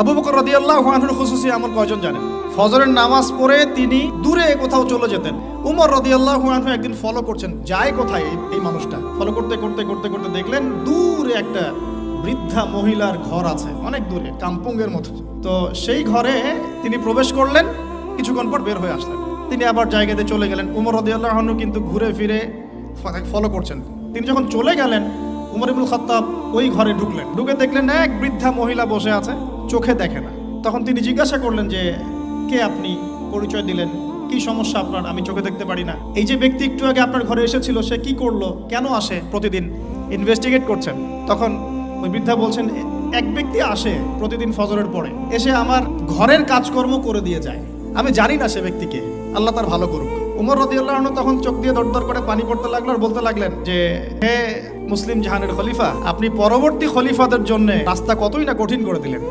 আবু বকর রাদিয়াল্লাহু আনহুর খুসুসি আমল কয়জন জানেন? ফজরের নামাজ পড়ে তিনি দূরে কোথাও চলে যেতেন। উমর রাদিয়াল্লাহু আনহু একদিন ফলো করছেন, যায় কোথায় এই মানুষটা। ফলো করতে করতে করতে করতে দেখলেন দূরে একটা বৃদ্ধা মহিলার ঘর আছে, অনেক দূরে, কাম্পুঙ্গের মতো। তো সেই ঘরে তিনি প্রবেশ করলেন, কিছুক্ষণ পর বের হয়ে আসলেন। তিনি আবার জায়গাতে চলে গেলেন। উমর রাদিয়াল্লাহু আনহু কিন্তু ঘুরে ফিরে ফলো করছেন। তিনি যখন চলে গেলেন, উমর ইবনুল খাত্তাব ওই ঘরে ঢুকলেন। ঢুকে দেখলেন এক বৃদ্ধা মহিলা বসে আছে, চোখে দেখে না। তখন তিনি জিজ্ঞাসা করলেন যে কে আপনি, পরিচয় দিলেন, কি সমস্যা আপনার, আমি চোখে দেখতে পারি না। এই যে ব্যক্তি একটু আগে আপনার ঘরে এসেছিল সে কি করলো, কেন আসে প্রতিদিন, ইনভেস্টিগেট করছেন। তখন ওই বৃদ্ধা বলছেন এক ব্যক্তি আসে প্রতিদিন ফজরের পরে, এসে আমার ঘরের কাজকর্ম করে দিয়ে যায়, আমি জানি না সে ব্যক্তিকে, আল্লাহ তার ভালো করুক। উমর রাদিয়াল্লাহু আনহু তখন চোখ দিয়ে দরদর করে পানি পড়তে লাগলো আর বলতে লাগলেন যে হে মুসলিম জাহানের খলিফা, আপনি পরবর্তী খলিফাদের জন্য রাস্তা কতই না কঠিন করে দিলেন।